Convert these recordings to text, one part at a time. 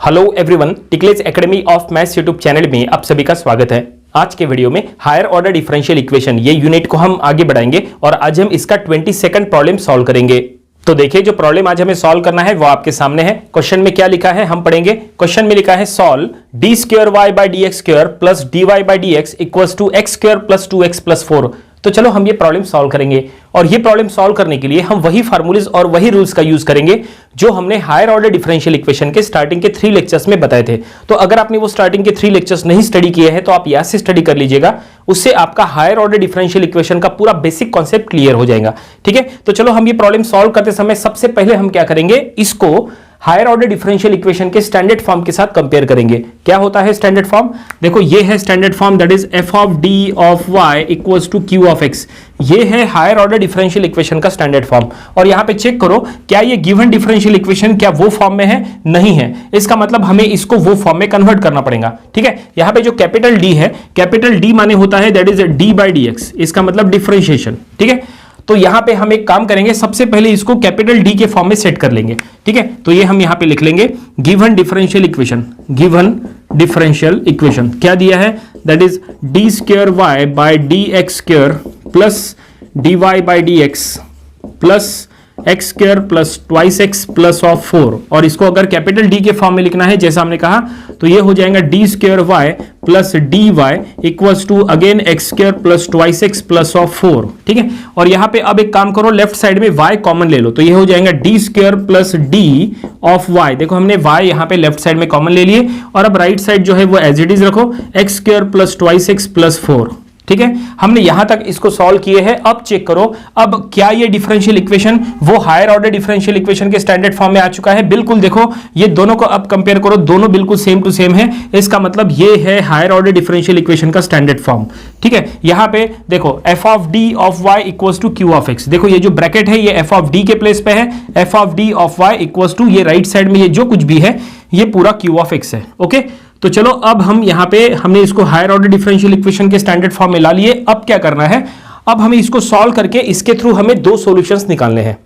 Hello everyone, टिकलेज academy of maths YouTube channel में आप सभी का स्वागत है। आज के वीडियो में हायर ऑर्डर डिफरेंशियल इक्वेशन ये यूनिट को हम आगे बढ़ाएंगे और आज हम इसका 22nd प्रॉब्लम सॉल्व करेंगे। तो देखिए, जो प्रॉब्लम आज हमें सॉल्व करना है वो आपके सामने है। क्वेश्चन में क्या लिखा है हम पढ़ेंगे। क्वेश्चन में लिखा है solve d square y by d x square plus d y by d x equals to x square plus 2x plus 4। तो चलो हम ये प्रॉब्लम सॉल्व करेंगे और ये प्रॉब्लम सॉल्व करने के लिए हम वही फार्मूलेज और वही रूल्स का यूज करेंगे जो हमने हायर ऑर्डर डिफरेंशियल इक्वेशन के स्टार्टिंग के 3 लेक्चर्स में बताए थे। तो अगर आपने वो स्टार्टिंग के 3 लेक्चर्स नहीं स्टडी किए हैं तो आप यहाँ से स्टडी कर लीजिएगा, उससे आपका हायर ऑर्डर डिफरेंशियल इक्वेशन का पूरा बेसिक कॉन्सेप्ट क्लियर हो जाएगा। ठीक है, तो चलो हम ये प्रॉब्लम सॉल्व करते समय सबसे पहले हम क्या करेंगे, इसको हायर ऑर्डर डिफरेंशियल इक्वेशन के स्टैंडर्ड फॉर्म के साथ कंपेयर करेंगे। क्या होता है स्टैंडर्ड फॉर्म, देखो ये है standard form, that is f of d of y equals to q of x। ये है हायर ऑर्डर डिफरेंशियल इक्वेशन का स्टैंडर्ड फॉर्म। और यहां पे चेक करो, क्या ये गिवन डिफरेंशियल इक्वेशन क्या वो फॉर्म में है? नहीं है। इसका मतलब हमें इसको वो फॉर्म में कन्वर्ट करना पड़ेगा। ठीक है, यहां पे जो कैपिटल D है, कैपिटल D माने होता है that is d by dx, इसका मतलब डिफरेंशिएशन। ठीक है, तो यहां पे हम एक काम करेंगे, सबसे पहले इसको कैपिटल D के फॉर्म में सेट कर लेंगे। ठीक है, तो ये हम यहां पे लिख लेंगे given differential equation. Given differential equation क्या दिया है, that is d square y by d x square plus d y by d x plus x square plus twice x plus of 4। और इसको अगर कैपिटल D के form में लिखना है जैसा हमने कहा, तो ये हो जाएगा d square y plus d y equals to again x square plus twice x plus of 4। ठीक है, और यहां पे अब एक काम करो, लेफ्ट साइड में y कॉमन ले लो, तो ये हो जाएगा d square plus D of y। देखो हमने y यहां पे लेफ्ट साइड में कॉमन ले लिए और अब राइट साइड जो है वो एज इट इज रखो, x square plus twice x plus 4। ठीक है, हमने यहां तक इसको सॉल्व किए हैं। अब चेक करो, अब क्या ये डिफरेंशियल इक्वेशन वो हायर ऑर्डर डिफरेंशियल इक्वेशन के स्टैंडर्ड फॉर्म में आ चुका है? बिल्कुल, देखो ये दोनों को अब कंपेयर करो, दोनों बिल्कुल सेम टू सेम है। इसका मतलब ये है हायर ऑर्डर डिफरेंशियल इक्वेशन का स्टैंडर्ड फॉर्म। ठीक है, यहां पे देखो f of d of y equals to q of x। देखो ये जो ब्रैकेट है ये f ऑफ d के प्लेस पे है, f of d of y equals to ये राइट साइड में ये जो कुछ भी है ये पूरा q ऑफ x है। ओके, तो चलो अब हम यहां पे हमने इसको हायर ऑर्डर डिफरेंशियल इक्वेशन के स्टैंडर्ड फॉर्म में ला लिए। अब क्या करना है, अब हमें इसको सॉल्व करके इसके थ्रू हमें 2 सॉल्यूशंस निकालने हैं।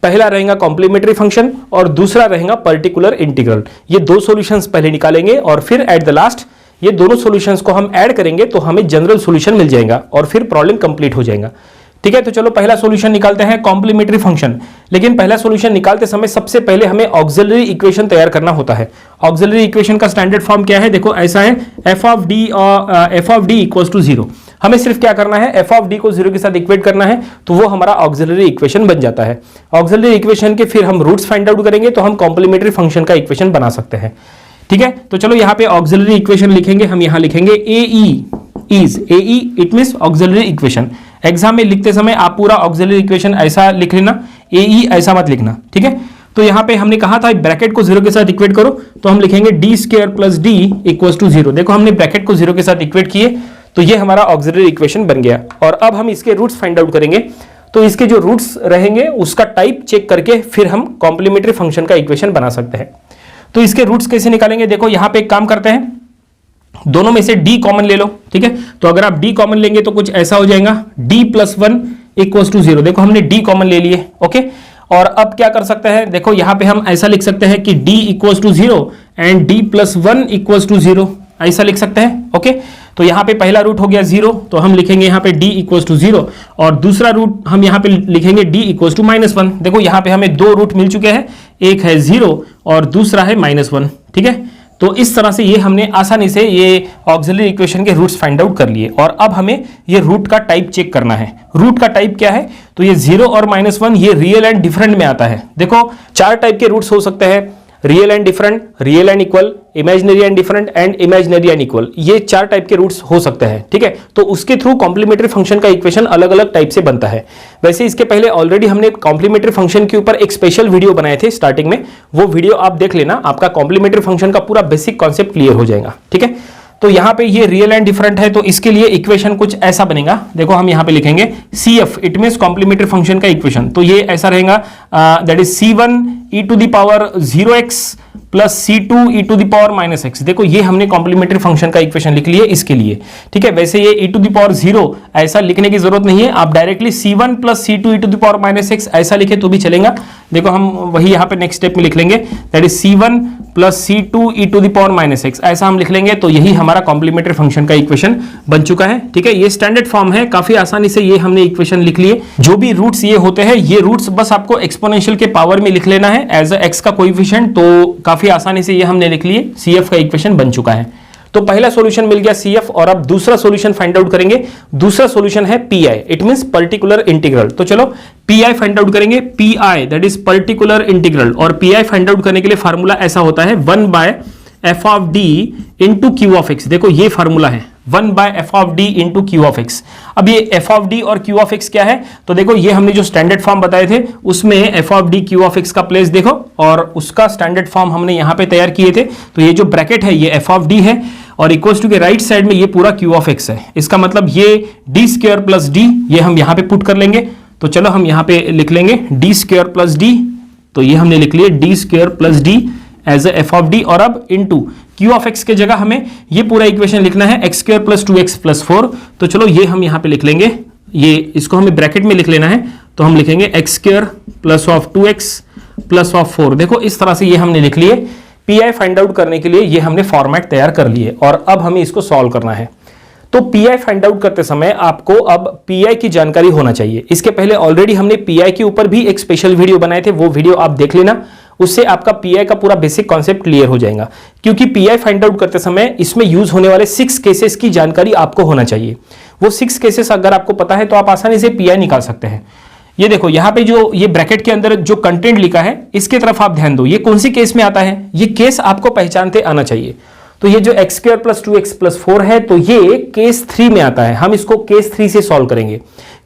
पहला रहेगा कॉम्प्लीमेंट्री फंक्शन और दूसरा रहेगा पर्टिकुलर इंटीग्रल। ये 2 सॉल्यूशंस पहले निकालेंगे और फिर एट द लास्ट ये दोनों सॉल्यूशंस को हम ऐड करेंगे तो हमें जनरल सॉल्यूशन मिल जाएगा और फिर प्रॉब्लम कंप्लीट हो जाएगा। ठीक है, तो चलो पहला सॉल्यूशन निकालते हैं, कॉम्प्लीमेंट्री फंक्शन। लेकिन पहला सॉल्यूशन निकालते समय सबसे पहले हमें ऑक्सिलरी इक्वेशन तैयार करना होता है। ऑक्सिलरी इक्वेशन का स्टैंडर्ड फॉर्म क्या है, देखो ऐसा है, f of d equals to 0। हमें सिर्फ क्या करना है, f ऑफ d को 0 के साथ इक्वेट करना है, तो वो हमारा ऑक्सिलरी इक्वेशन बन जाता है। ऑक्सिलरी इक्वेशन के फिर हम रूट्स फाइंड आउट करेंगे तो हम कॉम्प्लीमेंट्री फंक्शन का इक्वेशन बना सकते हैं। ठीक है, तो चलो यहाँ पे ऑक्सिलरी इक्वेशन लिखेंगे, हम यहाँ लिखेंगे AE it means auxiliary equation. Exam में लिखते समय आप पूरा ऑक्सिलरी इक्वेशन ऐसा लिख लेना, AE ऐसा मत लिखना। ठीक है, तो यहाँ पे हमने कहा था ब्रैकेट को 0 के साथ इक्वेट करो, तो हम लिखेंगे d square plus d equals to 0। देखो हमने ब्रैकेट को 0 के साथ इक्वेट किए तो ये हमारा ऑक्सिलरी इक्वेशन बन गया। और अब हम इसके रूट्स फाइंड आउट करेंगे, तो इसके जो रूट्स रहेंगे उसका टाइप चेक करके फिर हम कॉम्प्लीमेंट्री फंक्शन का इक्वेशन बना सकते हैं। तो इसके रूट्स कैसे निकालेंगे, देखो यहाँ पे एक काम करते हैं, दोनों में से d कॉमन ले लो। ठीक है, तो अगर आप d कॉमन लेंगे तो कुछ ऐसा हो जाएगा, d प्लस 1 इक्वल्स टू 0। देखो हमने d कॉमन ले लिए। ओके, और अब क्या कर सकते हैं, देखो यहां पे हम ऐसा लिख सकते हैं कि d equals to 0 and d plus 1 equals to 0, ऐसा लिख सकते हैं। ओके, तो यहां पे पहला रूट हो गया 0, तो हम लिखेंगे यहां पे d इक्वल्स टू 0 और दूसरा रूट हम यहां पे लिखेंगे d इक्वल्स टू -1। देखो यहां पे हमें 2 रूट मिल चुके हैं, एक है 0 और दूसरा है -1। ठीक है, तो इस तरह से ये हमने आसानी से ये ऑक्सिलरी इक्वेशन के रूट्स फाइंड आउट कर लिए। और अब हमें ये रूट का टाइप चेक करना है। रूट का टाइप क्या है, तो ये 0 और -1 ये रियल एंड डिफरेंट में आता है। देखो 4 टाइप के रूट्स हो सकते हैं, real and different, real and equal, imaginary and different and imaginary and equal. ये 4 टाइप के रूट्स हो सकते हैं। ठीक है, तो उसके थ्रू कॉम्प्लीमेंट्री फंक्शन का इक्वेशन अलग अलग टाइप से बनता है। वैसे इसके पहले ऑलरेडी हमने कॉम्प्लीमेंट्री फंक्शन के ऊपर एक स्पेशल वीडियो बनाए थे स्टार्टिंग में, वो वीडियो आप देख लेना, आपका कॉम्प्लीमेंट्री फंक्शन का पूरा बेसिक कॉन्सेप्ट क्लियर हो जाएगा। ठीक है, तो यहां पे ये रियल एंड डिफरेंट है, तो इसके लिए इक्वेशन कुछ ऐसा बनेगा। देखो हम यहां पे लिखेंगे CF it means complementary function का इक्वेशन। तो ये ऐसा रहेगा, that is C1 e to the power 0x plus C2 e to the power -x। देखो ये हमने कॉम्प्लीमेंट्री फंक्शन का इक्वेशन लिख लिए इसके लिए। ठीक है, वैसे ये e टू द पावर 0 ऐसा लिखने की जरूरत नहीं है, आप directly C1 plus C2 e to the power -x ऐसा लिखे तो भी चलेगा। देखो हम वही यहाँ पे नेक्स्ट स्टेप में लिख लेंगे, that is C1 plus C2e⁻⁻x ऐसा हम लिख लेंगे। तो यही हमारा कॉम्प्लीमेंट्री फंक्शन का इक्वेशन बन चुका है। ठीक है, ये स्टैंडर्ड फॉर्म है, काफी आसानी से ये हमने इक्वेशन लिख लिए। जो भी रूट्स ये होते हैं, ये रूट्स बस आपको एक्सपोनेंशियल के पावर में लिख लेना है एज एक्स का कोएफिशिएंट। तो काफी आसानी से ये हमने लिख लिए, CF का इक्वेशन बन चुका है। तो पहला सॉल्यूशन मिल गया CF, और अब दूसरा सॉल्यूशन फाइंड आउट करेंगे। दूसरा सॉल्यूशन है PI, it means particular integral. तो चलो PI फाइंड आउट करेंगे। PI that is particular integral, और PI फाइंड आउट करने के लिए फार्मूला ऐसा होता है 1/f of d into Q of x. देखो ये फार्मूला है 1/f of d into Q of x. अब ये f ऑफ d और q ऑफ x क्या है? तो देखो ये हमने जो स्टैंडर्ड फॉर्म बताए थे उसमें f of d q of x का प्लेस देखो, और उसका स्टैंडर्ड फॉर्म हमने यहां पे तैयार किए थे। तो ये जो ब्रैकेट है ये f ऑफ d है, और इक्वल्स टू के राइट साइड में ये पूरा q ऑफ x है। इसका मतलब ये d स्क्वायर प्लस d, ये हम यहां पे पुट कर लेंगे। तो चलो हम यहां पे लिख लेंगे d स्क्वायर प्लस d। तो ये हमने लिख लिया d square plus d as F of D, और अब इंटू क्यू ऑफ एक्स के जगह हमें ये पूरा इक्वेशन लिखना है x square plus 2x plus 4। तो चलो ये हम यहां पे लिख लेंगे, ये इसको हमें ब्रैकेट में लिख लेना है। तो हम लिखेंगे x square plus of 2x plus of 4। देखो इस तरह से ये हमने लिख लिए। PI फाइंड आउट करने के लिए ये हमने फॉर्मेट तैयार कर लिए, और अब हमें इसको सॉल्व करना है। तो PI फाइंड आउट करते समय आपको अब PI की जानकारी होना चाहिए। इसके पहले ऑलरेडी हमने PI के ऊपर भी एक स्पेशल वीडियो बनाए थे, वो वीडियो आप देख लेना, उससे आपका PI का पूरा बेसिक कॉन्सेप्ट क्लियर हो जाएगा। क्योंकि PI फाइंड आउट करते समय इसमें यूज होने वाले 6 केसेस की जानकारी आपको होना चाहिए। वो 6 केसेस अगर आपको पता है तो आप आसानी से PI निकाल सकते हैं। ये देखो यहाँ पे जो ये ब्रैकेट के अंदर जो कंटेंट लिखा है इसके तरफ आप ध्यान दो, ये कौन सी केस में आता है? ये केस आपको पहचानते आना चाहिए। तो ये जो x square plus 2x plus 4 है, तो ये केस 3 में आता है। हम इसको केस 3 से सॉल्व करेंगे।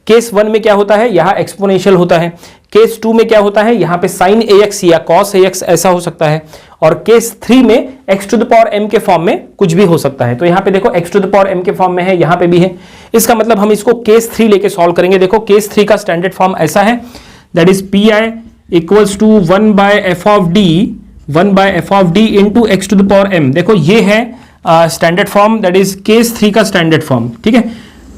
केस 1 में क्या होता है? यहाँ एक्सपोनेंशियल होता है। केस 2 में क्या होता है? यहाँ पे sin ax या cos ax ऐसा हो सकता है। और केस 3 में x to the power m के फॉर्म में कुछ भी हो सकता है। तो यहाँ पे देखो x to the power m के फॉर्म में है, यहाँ पे भी है। इसका मतलब हम इसको केस 3 लेके सॉल्व करेंगे। देखो केस 3 का स्टैंडर्ड फॉर्म ऐसा है, that is PI equals to 1/f of d into x to the power m। देखो ये है standard form, that is case 3 का स्टैंडर्ड फॉर्म। ठीक है,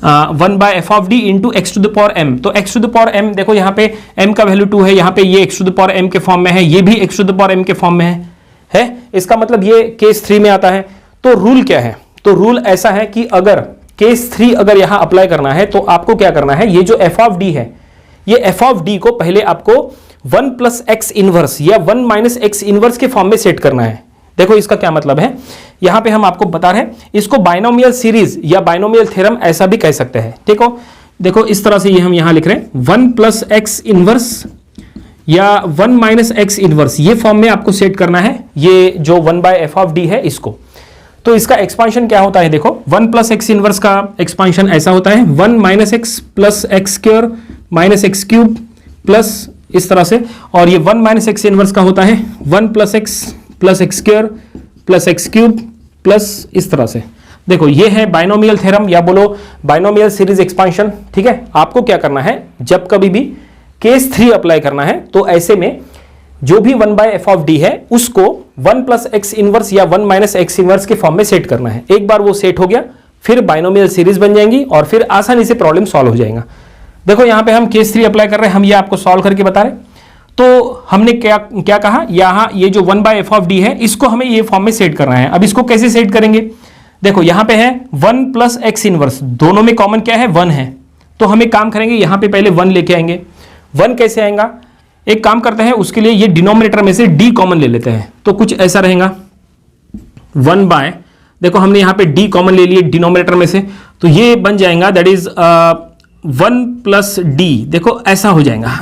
1/f of d into x to the power m। तो x to the power m देखो यहाँ पे m का वैल्यू 2 है, यहाँ पे ये x to the power m के फॉर्म में है, ये भी x to the power m के फॉर्म में है। इसका मतलब ये केस 3 में आता है। तो रूल क्या है? तो रूल ऐसा है कि अगर केस 3 अगर यहां अप्लाई करना है तो आपको क्या करना है? ये जो f ऑफ d है, ये f ऑफ d को पहले आपको 1 प्लस एक्स इनवर्स या 1 माइनस एक्स इनवर्स के फॉर्म में सेट करना है। देखो इसका क्या मतलब है, यहां पे हम आपको बता रहे हैं, इसको बाइनोमियल सीरीज या बाइनोमियल थ्योरम ऐसा भी कह सकते हैं। ठीक हो, देखो इस तरह से ये हम यहां लिख रहे हैं 1 प्लस एक्स इनवर्स या 1 माइनस एक्स इनवर्स, ये फॉर्म में आपको सेट करना है। ये जो 1/f ऑफ d है इसको, तो इसका एक्सपांशन क्या होता है? देखो 1 प्लस एक्स इनवर्स का एक्सपांशन ऐसा होता है 1 minus x plus x square minus x cube plus इस तरह से, और ये 1 माइनस एक्स इनवर्स का होता है 1 plus x square plus x cube plus इस तरह से। देखो ये है बाइनोमियल थ्योरम या बोलो बाइनोमियल सीरीज एक्सपांशन। ठीक है, आपको क्या करना है, जब कभी भी केस 3 अप्लाई करना है तो ऐसे में जो भी 1/f ऑफ d है उसको 1 प्लस एक्स इनवर्स या 1 माइनस एक्स इनवर्स के फॉर्म में सेट करना है। एक बार वो सेट हो गया फिर बाइनोमियल सीरीज बन जाएंगी और फिर आसानी से प्रॉब्लम सॉल्व हो जाएगा। देखो यहां पे हम केस 3 अप्लाई कर रहे हैं, हम ये आपको सॉल्व करके बता रहे हैं। तो हमने क्या कहा, यहां ये जो 1/f ऑफ d है इसको हमें ये फॉर्म में सेट करना है। अब इसको कैसे सेट करेंगे? देखो यहां पे है 1 प्लस एक्स इनवर्स, दोनों में कॉमन क्या है? 1 है। तो हम एक काम करेंगे, यहां पे पहले 1 लेके आएंगे। 1 कैसे आएगा? एक काम करते हैं, उसके लिए ये डिनोमिनेटर में से d कॉमन ले लेते हैं। तो कुछ ऐसा रहेगा 1/, देखो हमने यहां पे d कॉमन ले लिए डिनोमिनेटर में से, तो ये बन जाएगा दैट इज 1 प्लस d। देखो ऐसा हो जाएगा।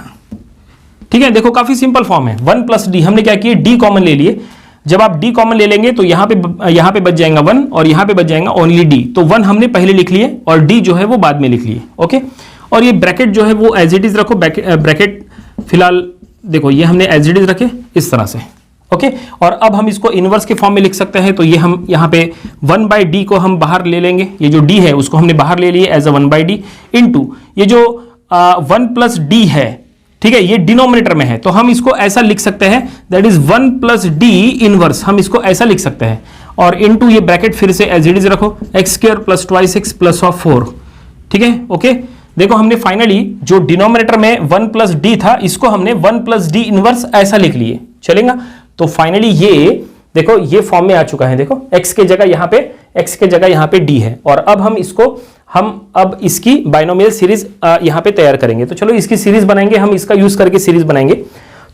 ठीक है, देखो काफी सिंपल फॉर्म है 1 प्लस d। हमने क्या किया, d कॉमन ले लिए। जब आप d कॉमन ले लेंगे तो यहां पे बच जाएगा 1 और यहां पे बच जाएगा ओनली d। तो 1 हमने पहले लिख लिए और d जो है वो बाद में लिख लिए। ओके, और ये ब्रैकेट जो है वो एज इट इज रखो। ब्रैकेट फिलहाल देखो ये हमने एज इट इज रखे इस तरह से। ओके, और अब हम इसको इनवर्स के फॉर्म में लिख सकते हैं। तो ये हम यहाँ पे 1/d को हम बाहर ले लेंगे, ये जो d है उसको हमने बाहर ले लिए एज अ 1/d इंटू ये जो 1 प्लस d है। ठीक है, ये डिनोमिनेटर में है तो हम इसको ऐसा लिख सकते हैं that is 1 plus d inverse, हम इसको ऐसा लिख सकते हैं। और इंटू ये ब्रैकेट फिर से एज इट इज रखो, x square plus 2x plus of 4। ठीक है, ओके, देखो हमने फाइनली जो डिनोमिनेटर में 1 प्लस d था इसको हमने 1 प्लस d इनवर्स ऐसा लिख लिए, चलेगा। तो फाइनली ये देखो ये फॉर्म में आ चुका है, देखो x के जगह यहाँ पे d है, और अब हम इसकी बाइनोमियल सीरीज यहाँ पे तैयार करेंगे। तो चलो इसकी सीरीज बनाएंगे, हम इसका यूज करके सीरीज बनाएंगे।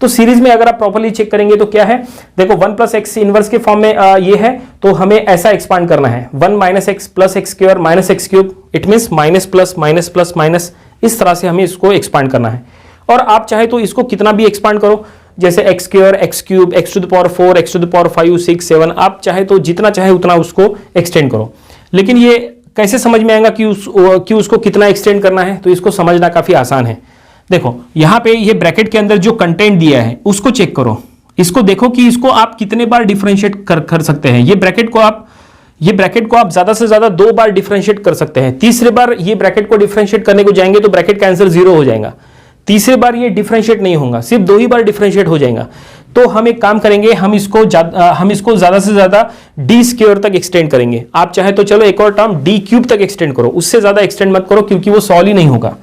तो सीरीज में अगर आप प्रॉपर्ली चेक करेंगे तो क्या है, देखो 1 प्लस एक्स इनवर्स के फॉर्म में ये है, तो हमें ऐसा एक्सपांड करना है 1 minus x plus x square minus x cube, it means minus plus minus plus minus, इस तरह से हमें इसको एक्सपांड करना है। और आप चाहे तो इसको कितना भी एक्सपांड करो, जैसे x square, x cube, x to the power 4, x to the power 5, 6, 7, आप चाहे तो जितना चाहे उतना उसको एक्सटेंड करो। लेकिन ये कैसे समझ में आएगा कि उसको कितना एक्सटेंड करना है, तो इसको समझना काफी आसान है। देखो यहां पे ये ब्रैकेट के अंदर जो कंटेंट दिया है उसको चेक करो, इसको देखो कि इसको आप कितने बार डिफरेंशिएट कर सकते हैं। ये ब्रैकेट को आप ज्यादा से ज्यादा 2 बार डिफरेंशिएट कर सकते हैं। तीसरे बार ये ब्रैकेट को डिफरेंशिएट करने को जाएंगे तो ब्रैकेट का आंसर 0 हो जाएगा। तीसरे बार ये डिफरेंशिएट नहीं होगा, सिर्फ 2 ही बार डिफरेंशिएट हो जाएगा। तो हम एक काम करेंगे, हम इसको ज्यादा से ज्यादा डी स्क्वायर तक एक्सटेंड करेंगे। आप चाहे तो चलो एक और टर्म डी क्यूब तक एक्सटेंड करो, उससे ज्यादा एक्सटेंड मत करो क्योंकि वो सॉल्व ही नहीं होगा।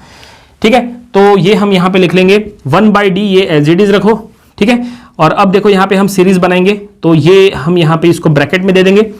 ठीक है, तो ये हम यहां पे लिख लेंगे 1/d, ये एज इट इज रखो। ठीक है, और अब देखो यहां पे हम सीरीज बनाएंगे, तो ये हम यहां पे इसको ब्रैकेट में दे देंगे।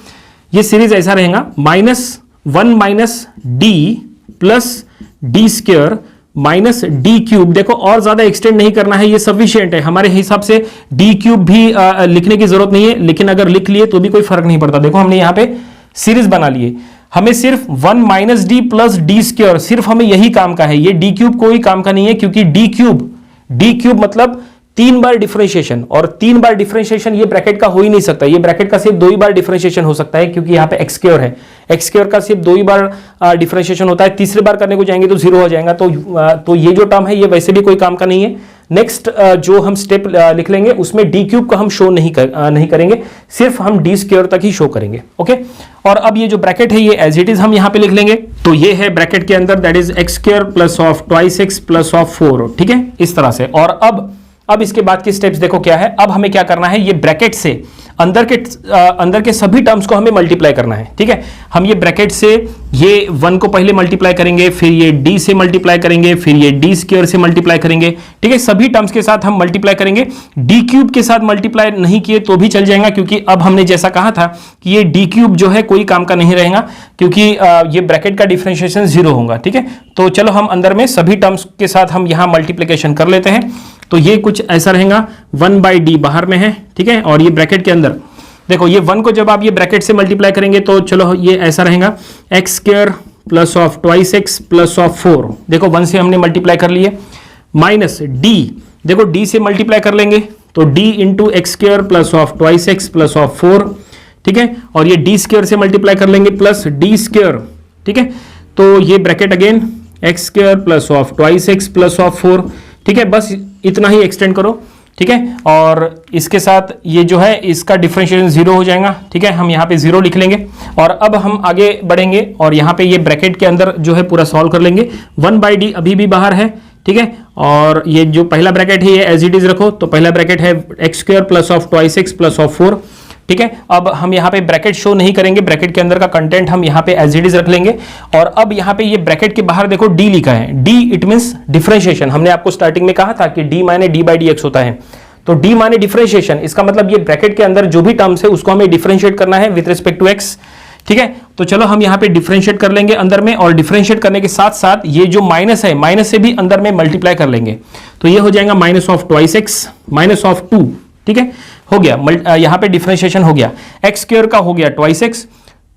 ये सीरीज ऐसा रहेगा -1 minus D plus D square minus D cube. देखो और ज्यादा एक्सटेंड नहीं करना है, ये सफिशिएंट है हमारे हिसाब से। डी क्यूब भी लिखने की जरूरत नहीं है, लेकिन अगर लिख लिए तो भी कोई फर्क नहीं पड़ता। देखो हमने यहां पे सीरीज बना लिए, हमें सिर्फ 1 minus D plus D square, सिर्फ हमें यही काम का है। ये डी क्यूब कोई काम का नहीं है, क्योंकि डी क्यूब मतलब 3 बार डिफरेंशिएशन, और 3 बार डिफरेंशिएशन ये ब्रैकेट का हो ही नहीं सकता। ये ब्रैकेट का सिर्फ 2 ही बार डिफरेंशिएशन हो सकता है, क्योंकि यहाँ पे एक्स स्क्वायर है। एक्स स्क्वायर का सिर्फ 2 ही बार डिफरेंशिएशन होता है, तीसरे बार करने को जाएंगे तो 0 हो जाएगा। तो ये जो टर्म है ये वैसे भी कोई काम का नहीं है। नेक्स्ट जो हम स्टेप लिख लेंगे उसमें डी क्यूब को हम शो नहीं करेंगे, सिर्फ हम डी स्क्वायर तक ही शो करेंगे। ओके, और अब ये जो ब्रैकेट है ये एज इट इज हम यहाँ पे लिख लेंगे। तो ये है ब्रैकेट के अंदर, that is x square plus of twice x plus of 4। ठीक है, इस तरह से। और अब इसके बाद की स्टेप्स देखो क्या है। अब हमें क्या करना है, ये ब्रैकेट से अंदर के सभी टर्म्स को हमें मल्टीप्लाई करना है। ठीक है, हम ये ब्रैकेट से ये 1 को पहले मल्टीप्लाई करेंगे, फिर ये d से मल्टीप्लाई करेंगे, फिर ये d स्क्वायर से मल्टीप्लाई करेंगे। ठीक है, सभी टर्म्स के साथ हम मल्टीप्लाई करेंगे। d क्यूब के साथ मल्टीप्लाई नहीं किए तो भी चल जाएगा, क्योंकि अब हमने जैसा कहा था कि ये d क्यूब जो है कोई काम का नहीं रहेगा, क्योंकि ये ब्रैकेट का डिफरेंशिएशन 0 होगा। ठीक है, तो चलो हम अंदर में सभी टर्म्स के साथ हम यहां मल्टीप्लिकेशन कर लेते हैं। तो ये कुछ ऐसा रहेगा, 1/d बाहर में है। ठीक है, और ये ब्रैकेट के अंदर देखो, ये 1 को जब आप ये ब्रैकेट से मल्टीप्लाई करेंगे तो चलो ये ऐसा रहेगा, x square plus of twice x plus of 4। देखो 1 से हमने मल्टीप्लाई कर लिए, माइनस डी, देखो d से मल्टीप्लाई कर लेंगे तो d into x square plus of twice x plus of 4। ठीक है, और ये d स्क्वायर से मल्टीप्लाई कर लेंगे प्लस d स्क्वायर। ठीक है, तो ये bracket again x square plus of twice x plus of 4। ठीक है, बस इतना ही एक्सटेंड करो। ठीक है, और इसके साथ ये जो है इसका डिफरेंशिएशन 0 हो जाएगा। ठीक है, हम यहाँ पे 0 लिख लेंगे, और अब हम आगे बढ़ेंगे और यहाँ पे ये ब्रैकेट के अंदर जो है पूरा सॉल्व कर लेंगे। 1/d अभी भी बाहर है। ठीक है, और ये जो पहला ब्रैकेट है ये एज इट इज रखो। तो पहला ब्रैकेट है x square plus of twice x plus of 4। ठीक है, अब हम यहाँ पे ब्रैकेट शो नहीं करेंगे, ब्रैकेट के अंदर का कंटेंट हम यहाँ पे एज इट इज रख लेंगे। और अब यहाँ पे ये ब्रैकेट के बाहर देखो d लिखा है, d इट मींस डिफरेंशिएशन। हमने आपको स्टार्टिंग में कहा था कि d माने d/dx होता है, तो d माने डिफरेंशिएशन। इसका मतलब ये ब्रैकेट के अंदर जो भी टर्म्स है उसको हमें डिफरेंशिएट करना है विद रिस्पेक्ट टू x। ठीक है, तो चलो हम यहाँ पे डिफरेंशिएट कर लेंगे अंदर में, और डिफरेंशिएट करने के साथ साथ ये जो माइनस है, माइनस से भी अंदर में मल्टीप्लाई कर लेंगे। तो ये हो जाएगा minus of twice x minus of 2। ठीक है, हो गया, यहाँ पे डिफरेंशिएशन हो गया। एक्स स्क्वायर का हो गया ट्वाइस एक्स,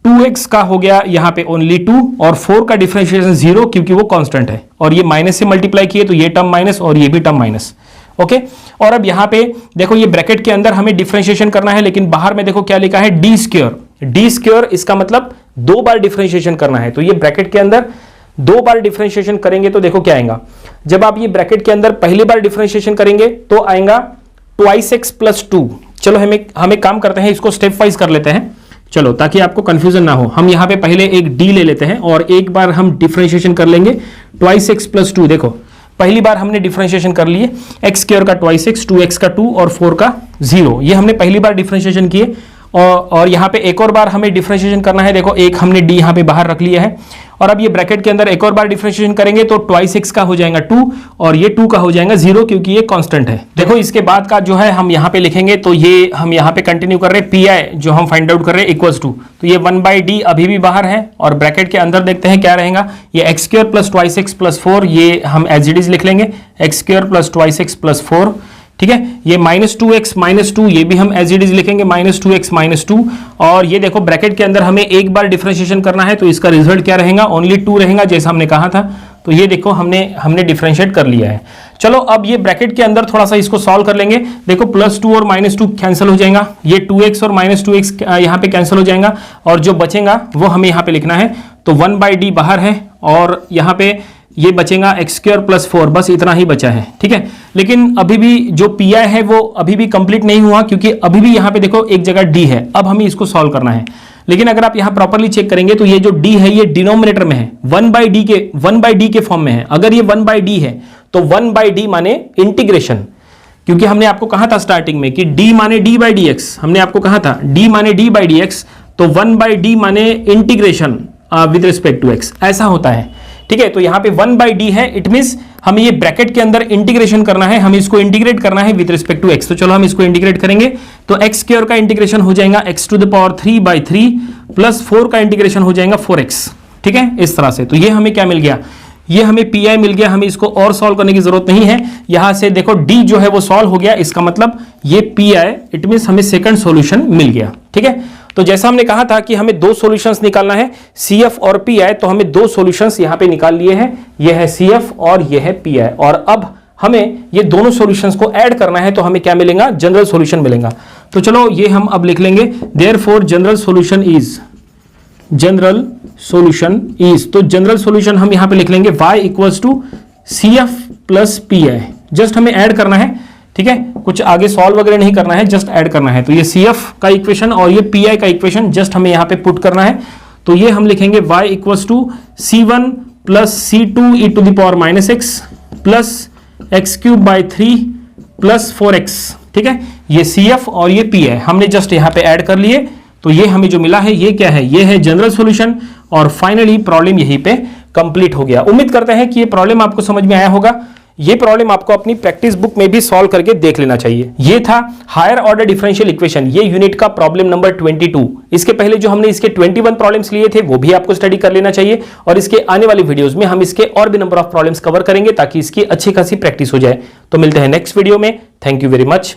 2x का हो गया यहाँ पे ओनली 2, और 4 का डिफरेंशिएशन 0 क्योंकि वो कांस्टेंट है। और ये माइनस से मल्टीप्लाई किए तो ये टर्म माइनस और ये भी टर्म माइनस। ओके, और अब यहाँ पे देखो ये ब्रैकेट के अंदर हमें डिफरेंशिएशन करना है, लेकिन बाहर में देखो क्या लिखा है, डी स्क्वायर। इसका मतलब 2 बार डिफरेंशिएशन करना है। तो ये ब्रैकेट के अंदर 2 बार डिफरेंशिएशन करेंगे तो देखो क्या आएगा। जब आप ये ब्रैकेट के अंदर पहली बार डिफरेंशिएशन करेंगे तो आएगा ट्वाइस एक्स प्लस 2। चलो हमें काम करते हैं, इसको स्टेप वाइज कर लेते हैं। चलो ताकि आपको कंफ्यूजन ना हो, हम यहाँ पे पहले एक d ले लेते हैं और एक बार हम डिफरेंशिएशन कर लेंगे ट्वाइस एक्स प्लस 2। देखो पहली बार हमने डिफरेंशिएशन कर लिए, एक्स स्क्वायर का ट्वाइस एक्स, 2x का 2 और 4 का 0, ये हमने पहली बार डिफरेंशिएशन किए। और यहाँ पे एक और बार हमें डिफरेंशिएशन करना है। देखो एक हमने डी यहाँ पे बाहर रख लिया है और अब ये ब्रैकेट के अंदर एक और बार डिफरेंशिएशन करेंगे तो ट्वाइस एक्स का हो जाएगा 2 और ये 2 का हो जाएगा 0 क्योंकि ये कांस्टेंट है। देखो इसके बाद का जो है हम यहाँ पे लिखेंगे तो ये हम यहाँ पे कंटिन्यू कर रहे हैं, पी आई जो हम फाइंड आउट कर रहे हैं इक्वल्स टू, तो ये 1/d अभी भी बाहर है और ब्रैकेट के अंदर देखते हैं क्या रहेगा, ये x square plus twice x plus 4 ये हम एज इट इज लिख लेंगे, x square plus twice x plus 4, ठीक है। ये -2x-2 ये भी हम एज इट इज लिखेंगे -2x-2 और ये देखो ब्रैकेट के अंदर हमें एक बार डिफरेंशिएशन करना है तो इसका रिजल्ट क्या रहेगा, ओनली 2 रहेगा जैसा हमने कहा था। तो ये देखो हमने डिफरेंशिएट कर लिया है। चलो अब ये ब्रैकेट के अंदर थोड़ा सा इसको सॉल्व कर लेंगे। देखो +2 और -2 कैंसिल हो जाएगा, ये 2x और -2x यहाँ पे कैंसिल हो जाएगा और जो बचेगा वो हमें यहाँ पे लिखना है। तो 1/d बाहर है और यहाँ पे ये बचेगा एक्स स्क्वायर प्लस 4, बस इतना ही बचा है, ठीक है। लेकिन अभी भी जो पी आई है वो अभी भी कंप्लीट नहीं हुआ क्योंकि अभी भी यहाँ पे देखो एक जगह डी है, अब हमें इसको सॉल्व करना है। लेकिन अगर आप यहाँ प्रॉपरली चेक करेंगे तो ये जो डी है ये डिनोमिनेटर में है, 1/d के फॉर्म में है। अगर ये 1/d है तो 1/d माने इंटीग्रेशन, क्योंकि हमने आपको कहा था स्टार्टिंग में कि d माने d/dx, हमने आपको कहा था d माने d/dx, तो 1/d माने integration with respect to x, ऐसा होता है, ठीक है। तो यहाँ पे 1/d है, इट मींस हमें ये ब्रैकेट के अंदर इंटीग्रेशन करना है, हमें इसको इंटीग्रेट करना है विद रिस्पेक्ट टू x। तो चलो हम इसको इंटीग्रेट करेंगे तो एक्स स्क्वायर का इंटीग्रेशन हो जाएगा x⁻³ प्लस 4 का इंटीग्रेशन हो जाएगा 4x, ठीक है, इस तरह से। तो ये हमें क्या मिल गया, ये हमें पी आई मिल गया, हमें इसको और सॉल्व करने की जरूरत नहीं है। यहां से देखो डी जो है वो सॉल्व हो गया, इसका मतलब ये पी आई इट मींस हमें सेकंड सॉल्यूशन मिल गया, ठीक है। तो जैसा हमने कहा था कि हमें दो सॉल्यूशंस निकालना है, CF और PI, तो हमें दो सॉल्यूशंस यहां पे निकाल लिए हैं, ये है CF और ये है PI। और अब हमें ये दोनों सॉल्यूशंस को ऐड करना है तो हमें क्या मिलेगा, जनरल सॉल्यूशन मिलेगा। तो चलो ये हम अब लिख लेंगे, देयरफॉर जनरल सॉल्यूशन इज, तो जनरल सॉल्यूशन हम यहां पे लिख लेंगे y equals to CF plus PI। Just हमें ऐड करना है, ठीक है, कुछ आगे सॉल्व वगैरह नहीं करना है, जस्ट ऐड करना है। तो ये CF का इक्वेशन और ये PI का इक्वेशन जस्ट हमें यहाँ पे पुट करना है। तो ये हम लिखेंगे y equals to C1 plus C2 e⁻⁻x plus x³/3 plus 4x, ठीक है। ये CF और ये PI हमने जस्ट यहाँ पे ऐड कर लिए। तो ये हमें जो मिला है ये क्या है, ये है जनरल सॉल्यूशन और फाइनली प्रॉब्लम यहीं पे कंप्लीट हो गया। उम्मीद करते हैं कि ये प्रॉब्लम आपको समझ में आया होगा। ये प्रॉब्लम आपको अपनी प्रैक्टिस बुक में भी सॉल्व करके देख लेना चाहिए। ये था हायर ऑर्डर डिफरेंशियल इक्वेशन, ये यूनिट का प्रॉब्लम नंबर 22। इसके पहले जो हमने इसके 21 प्रॉब्लम्स लिए थे वो भी आपको स्टडी कर लेना चाहिए और इसके आने वाली वीडियोस में हम इसके और भी नंबर ऑफ प्रॉब्लम्स कवर करेंगे ताकि इसकी अच्छी खासी प्रैक्टिस हो जाए। तो मिलते हैं नेक्स्ट वीडियो में। Thank you very much.